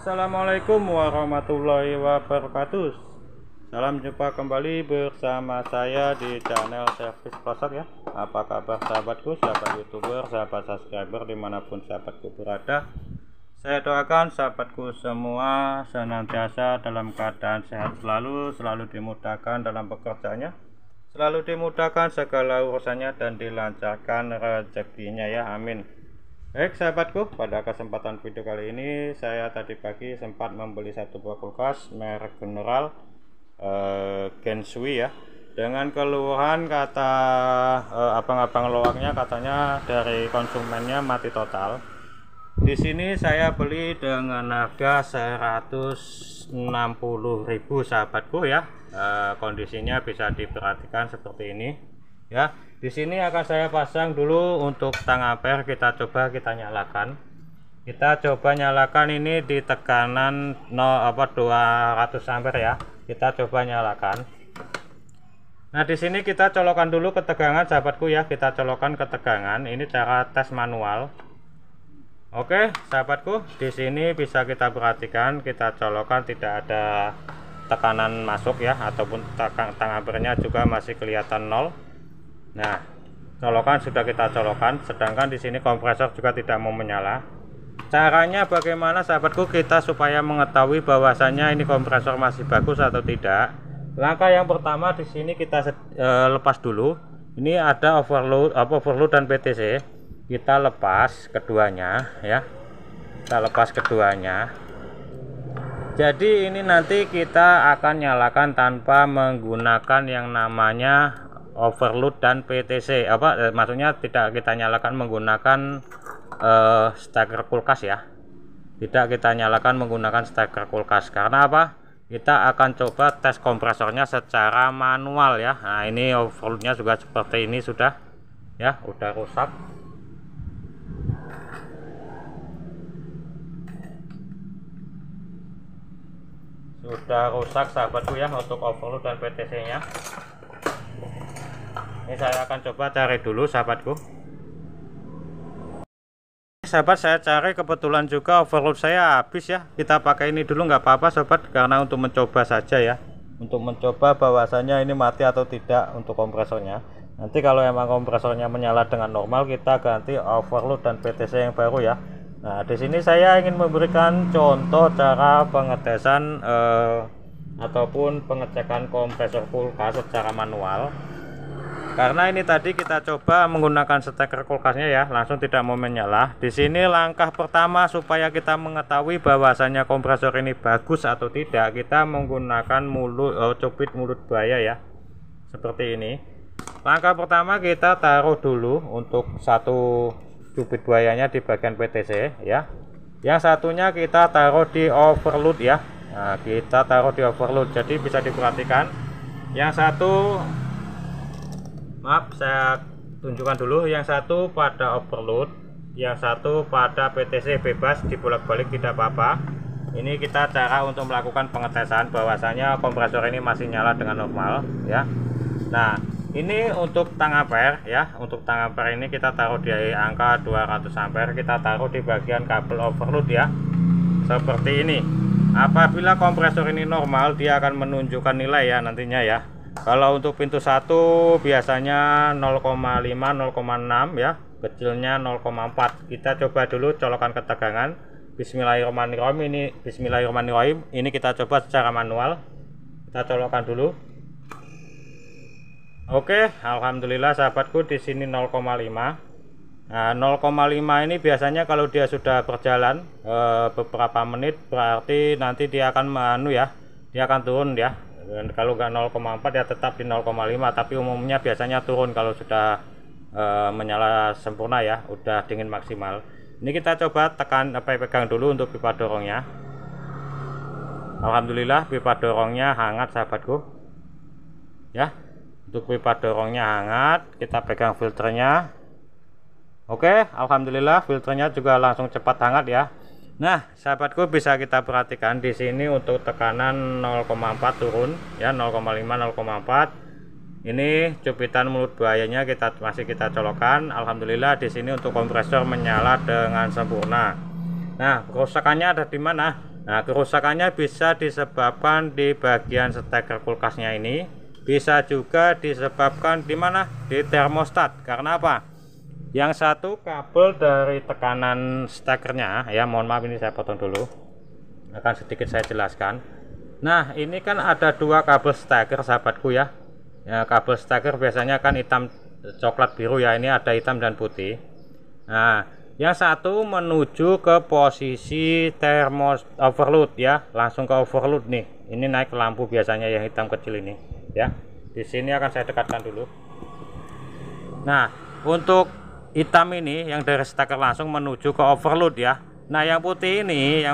Assalamualaikum warahmatullahi wabarakatuh. Salam jumpa kembali bersama saya di channel Servis Pelosok ya. Apa kabar sahabatku, sahabat youtuber, sahabat subscriber dimanapun sahabatku berada. Saya doakan sahabatku semua senantiasa dalam keadaan sehat selalu dimudahkan dalam pekerjaannya, selalu dimudahkan segala urusannya dan dilancarkan rezekinya ya, amin. Baik sahabatku, pada kesempatan video kali ini saya tadi pagi sempat membeli satu buah kulkas merek General Gensui ya, dengan keluhan kata abang-abang loaknya katanya dari konsumennya mati total. Di sini saya beli dengan harga 160.000 sahabatku ya. Kondisinya bisa diperhatikan seperti ini ya. Di sini akan saya pasang dulu untuk tang ampere. Kita nyalakan. Kita coba nyalakan ini di tekanan 200 ampere ya. Kita coba nyalakan. Nah, di sini kita colokan dulu ketegangan sahabatku ya. Kita colokan ketegangan. Ini cara tes manual. Oke, sahabatku, di sini bisa kita perhatikan, kita colokan tidak ada tekanan masuk ya, ataupun tang ampernya juga masih kelihatan 0. Nah, colokan sudah kita colokan, sedangkan di sini kompresor juga tidak mau menyala. Caranya bagaimana sahabatku kita supaya mengetahui bahwasannya ini kompresor masih bagus atau tidak? Langkah yang pertama di sini kita lepas dulu. Ini ada overload dan PTC. Kita lepas keduanya ya. Kita lepas keduanya. Jadi ini nanti kita akan nyalakan tanpa menggunakan yang namanya overload dan PTC. Maksudnya tidak kita nyalakan menggunakan steker kulkas ya. Tidak kita nyalakan menggunakan steker kulkas. Karena apa? Kita akan coba tes kompresornya secara manual ya. Nah, ini overloadnya juga seperti ini sudah ya, udah rusak. Sudah rusak sahabatku ya untuk overload dan PTC nya. Ini saya akan coba cari dulu sahabatku. Sahabat, saya cari kebetulan juga overload saya habis ya. Kita pakai ini dulu nggak apa-apa sobat, karena untuk mencoba saja ya, untuk mencoba bahwasanya ini mati atau tidak untuk kompresornya. Nanti kalau emang kompresornya menyala dengan normal, kita ganti overload dan PTC yang baru ya. Nah, di sini saya ingin memberikan contoh cara pengetesan ataupun pengecekan kompresor kulkas secara manual. Karena ini tadi kita coba menggunakan steker kulkasnya ya, langsung tidak mau menyala. Di sini langkah pertama supaya kita mengetahui bahwasannya kompresor ini bagus atau tidak, kita menggunakan cubit mulut buaya ya, seperti ini. Langkah pertama kita taruh dulu untuk satu cubit buayanya di bagian PTC ya. Yang satunya kita taruh di overload ya. Nah, kita taruh di overload. Jadi bisa diperhatikan. Yang satu, maaf saya tunjukkan dulu, yang satu pada overload, yang satu pada PTC, bebas dibolak-balik tidak apa-apa. Ini kita cara untuk melakukan pengetesan bahwasanya kompresor ini masih nyala dengan normal ya. Nah, ini untuk tang ampere ya. Untuk tang ampere ini kita taruh di angka 200 ampere. Kita taruh di bagian kabel overload ya, seperti ini. Apabila kompresor ini normal, dia akan menunjukkan nilai ya nantinya ya. Kalau untuk pintu 1 biasanya 0,5 0,6 ya, kecilnya 0,4. Kita coba dulu colokan ketegangan. Bismillahirrahmanirrahim. Ini kita coba secara manual. Kita colokkan dulu. Oke, alhamdulillah sahabatku, di sini 0,5. Nah, 0,5 ini biasanya kalau dia sudah berjalan beberapa menit, berarti nanti dia akan dia akan turun ya. Dan kalau nggak 0,4 ya tetap di 0,5, tapi umumnya biasanya turun kalau sudah menyala sempurna ya, udah dingin maksimal. Ini kita coba pegang dulu untuk pipa dorongnya. Alhamdulillah pipa dorongnya hangat sahabatku ya. Untuk pipa dorongnya hangat, kita pegang filternya. Oke, alhamdulillah filternya juga langsung cepat hangat ya. Nah, sahabatku, bisa kita perhatikan di sini untuk tekanan 0,4 turun ya, 0,5 0,4. Ini cubitan mulut buayanya masih kita colokan. Alhamdulillah di sini untuk kompresor menyala dengan sempurna. Nah, kerusakannya ada di mana? Nah, kerusakannya bisa disebabkan di bagian steker kulkasnya ini, bisa juga disebabkan di mana? Di termostat. Karena apa? Yang satu kabel dari tekanan stekernya ya, mohon maaf ini saya potong dulu. Akan sedikit saya jelaskan. Nah, ini kan ada dua kabel steker sahabatku ya. Ya, kabel steker biasanya kan hitam coklat biru ya, ini ada hitam dan putih. Nah, yang satu menuju ke posisi termos overload ya, langsung ke overload nih. Ini naik lampu biasanya yang hitam kecil ini ya. Di sini akan saya dekatkan dulu. Nah, untuk hitam ini yang dari steker langsung menuju ke overload ya. Nah, yang putih ini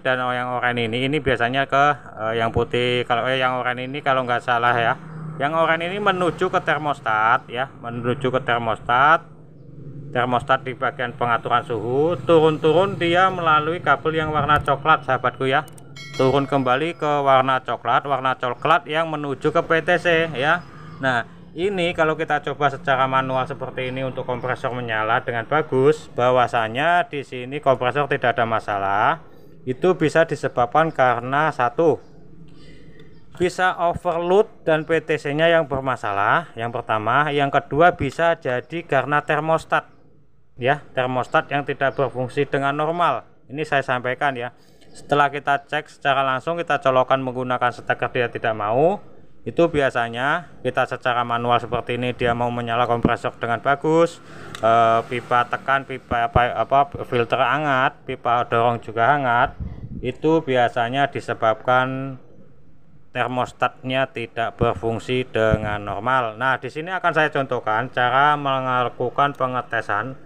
dan yang oranye ini biasanya ke yang putih. Kalau yang oranye ini kalau nggak salah ya, yang oranye ini menuju ke termostat ya, menuju ke termostat di bagian pengaturan suhu. Turun-turun dia melalui kabel yang warna coklat sahabatku ya, turun kembali ke warna coklat yang menuju ke PTC ya. Nah, ini kalau kita coba secara manual seperti ini untuk kompresor menyala dengan bagus, bahwasanya di sini kompresor tidak ada masalah. Itu bisa disebabkan karena satu, bisa overload dan PTC-nya yang bermasalah, yang pertama. Yang kedua, bisa jadi karena termostat ya, termostat yang tidak berfungsi dengan normal. Ini saya sampaikan ya, setelah kita cek secara langsung, kita colokkan menggunakan steker dia tidak mau, itu biasanya kita secara manual seperti ini dia mau menyala kompresor dengan bagus, pipa tekan, pipa filter hangat, pipa dorong juga hangat, itu biasanya disebabkan termostatnya tidak berfungsi dengan normal. Nah, di sini akan saya contohkan cara melakukan pengetesan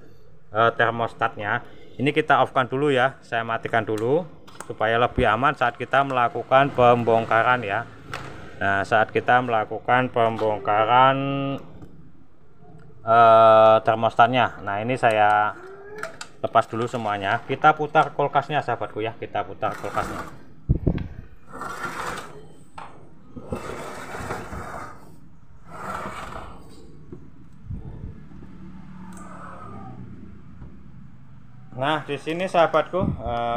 termostatnya. Ini kita off kan dulu ya, saya matikan dulu supaya lebih aman saat kita melakukan pembongkaran ya. Nah, saat kita melakukan pembongkaran termostatnya, nah ini saya lepas dulu semuanya. Kita putar kulkasnya sahabatku ya, kita putar kulkasnya. Nah, di sini sahabatku,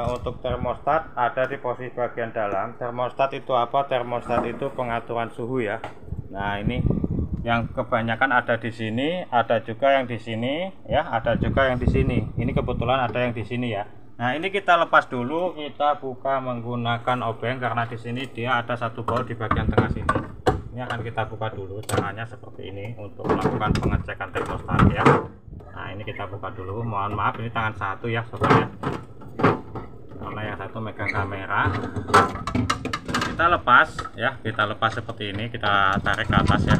untuk termostat ada di posisi bagian dalam. Termostat itu apa? Termostat itu pengaturan suhu ya. Nah, ini yang kebanyakan ada di sini, ada juga yang di sini ya, ada juga yang di sini. Ini kebetulan ada yang di sini ya. Nah, ini kita lepas dulu, kita buka menggunakan obeng karena di sini dia ada satu baut di bagian tengah sini. Ini akan kita buka dulu, caranya seperti ini untuk melakukan pengecekan termostat ya. Nah, ini kita buka dulu. Mohon maaf ini tangan satu ya sobat ya, karena yang satu megang kamera. Kita lepas ya, kita lepas seperti ini, kita tarik ke atas ya.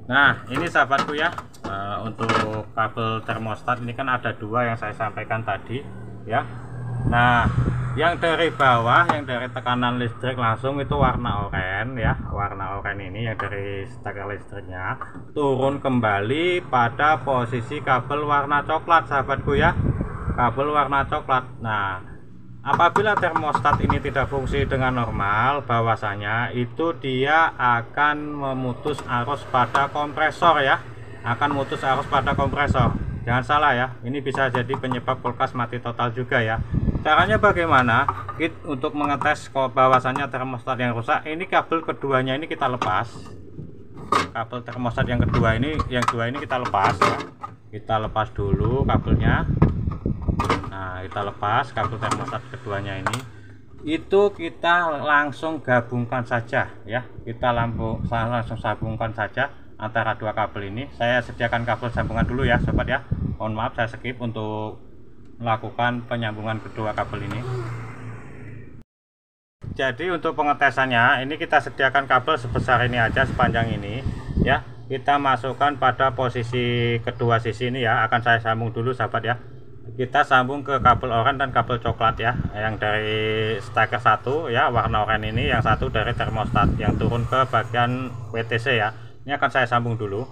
Nah ini sahabatku ya, untuk kabel termostat ini kan ada dua yang saya sampaikan tadi ya. Nah, yang dari bawah, yang dari tekanan listrik langsung itu warna oranye ya, warna oranye ini yang dari steker listriknya turun kembali pada posisi kabel warna coklat sahabatku ya, kabel warna coklat. Nah, apabila termostat ini tidak fungsi dengan normal, bahwasanya itu dia akan memutus arus pada kompresor ya, akan memutus arus pada kompresor. Jangan salah ya, ini bisa jadi penyebab kulkas mati total juga ya. Caranya bagaimana? Untuk mengetes bahwasannya termostat yang rusak, ini kabel keduanya ini kita lepas. Kabel termostat yang kedua ini, yang dua ini kita lepas ya. Kita lepas dulu kabelnya. Nah, kita lepas kabel termostat keduanya ini. Itu kita langsung gabungkan saja ya. Kita langsung sambungkan saja antara dua kabel ini. Saya sediakan kabel sambungan dulu ya sobat ya. Mohon maaf saya skip untuk melakukan penyambungan kedua kabel ini. Jadi untuk pengetesannya ini kita sediakan kabel sebesar ini aja, sepanjang ini ya. Kita masukkan pada posisi kedua sisi ini ya. Akan saya sambung dulu sahabat ya. Kita sambung ke kabel oranye dan kabel coklat ya, yang dari steker satu ya warna oranye ini, yang satu dari termostat yang turun ke bagian WTC ya. Ini akan saya sambung dulu.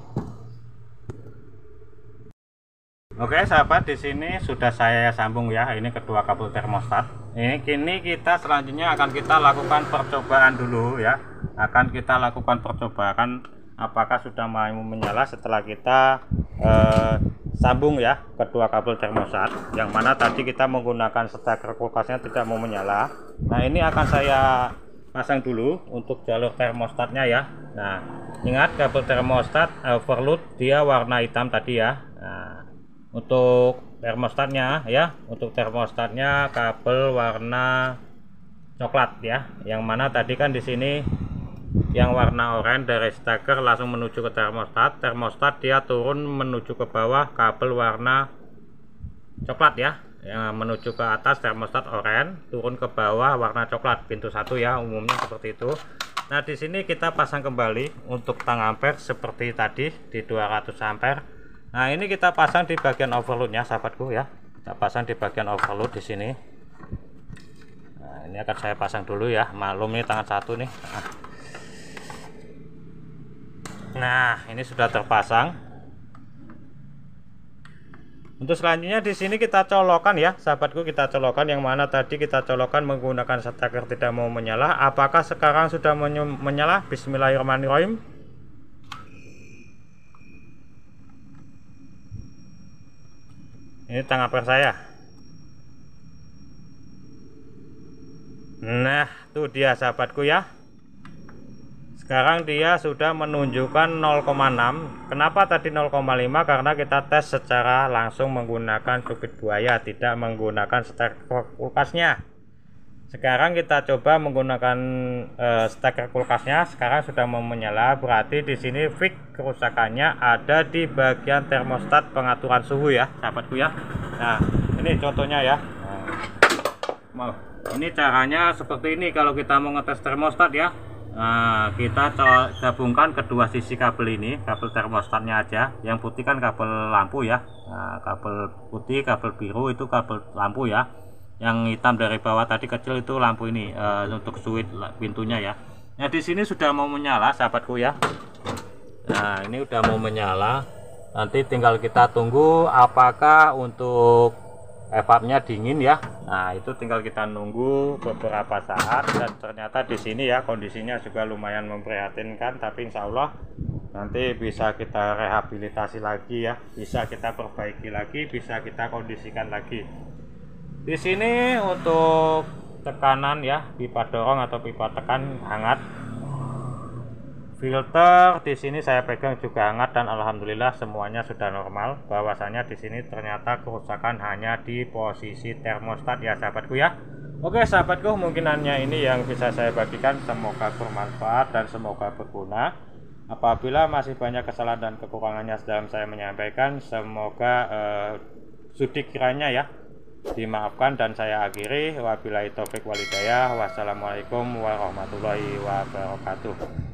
Oke sahabat, di sini sudah saya sambung ya, ini kedua kabel termostat. Ini kini kita selanjutnya akan kita lakukan percobaan dulu ya. Akan kita lakukan percobaan apakah sudah mau menyala setelah kita sambung ya kedua kabel termostat, yang mana tadi kita menggunakan steker kulkasnya tidak mau menyala. Nah ini akan saya pasang dulu untuk jalur termostatnya ya. Nah ingat kabel termostat overload dia warna hitam tadi ya. Nah untuk termostatnya ya, untuk termostatnya kabel warna coklat ya, yang mana tadi kan di sini yang warna oranye dari steker langsung menuju ke termostat dia turun menuju ke bawah kabel warna coklat ya, yang menuju ke atas termostat oranye, turun ke bawah warna coklat, pintu 1 ya, umumnya seperti itu. Nah di sini kita pasang kembali untuk tang ampere seperti tadi di 200 ampere. Nah ini kita pasang di bagian overloadnya sahabatku ya, kita pasang di bagian overload di sini. Nah ini akan saya pasang dulu ya, maklum ini tangan satu nih. Nah ini sudah terpasang. Untuk selanjutnya di sini kita colokan ya sahabatku, kita colokan, yang mana tadi kita colokan menggunakan steker tidak mau menyala. Apakah sekarang sudah menyala? Bismillahirrahmanirrahim. Ini tang ampere saya. Nah tuh dia sahabatku ya, sekarang dia sudah menunjukkan 0,6. Kenapa tadi 0,5? Karena kita tes secara langsung menggunakan cubit buaya, tidak menggunakan steker kulkasnya. Sekarang kita coba menggunakan steker kulkasnya. Sekarang sudah mau menyala, berarti di sini fix kerusakannya ada di bagian termostat pengaturan suhu ya sahabatku ya. Nah ini contohnya ya. Ini caranya seperti ini kalau kita mau ngetes termostat ya. Nah kita gabungkan kedua sisi kabel ini, kabel termostatnya aja, yang putih kan kabel lampu ya. Nah, kabel putih, kabel biru itu kabel lampu ya, yang hitam dari bawah tadi kecil itu lampu ini untuk switch pintunya ya. Nah di sini sudah mau menyala sahabatku ya. Nah ini udah mau menyala, nanti tinggal kita tunggu apakah untuk evapnya dingin ya. Nah itu tinggal kita nunggu beberapa saat, dan ternyata di sini ya kondisinya juga lumayan memprihatinkan, tapi insya Allah nanti bisa kita rehabilitasi lagi ya, bisa kita perbaiki lagi, bisa kita kondisikan lagi. Di sini untuk tekanan ya, pipa dorong atau pipa tekan hangat. Filter di sini saya pegang juga hangat, dan alhamdulillah semuanya sudah normal. Bahwasanya di sini ternyata kerusakan hanya di posisi termostat ya sahabatku ya. Oke sahabatku, mungkin hanya ini yang bisa saya bagikan. Semoga bermanfaat dan semoga berguna. Apabila masih banyak kesalahan dan kekurangannya dalam saya menyampaikan, semoga sudi kiranya ya dimaafkan, dan saya akhiri. Wabillahi taufik walhidayah. Wassalamualaikum warahmatullahi wabarakatuh.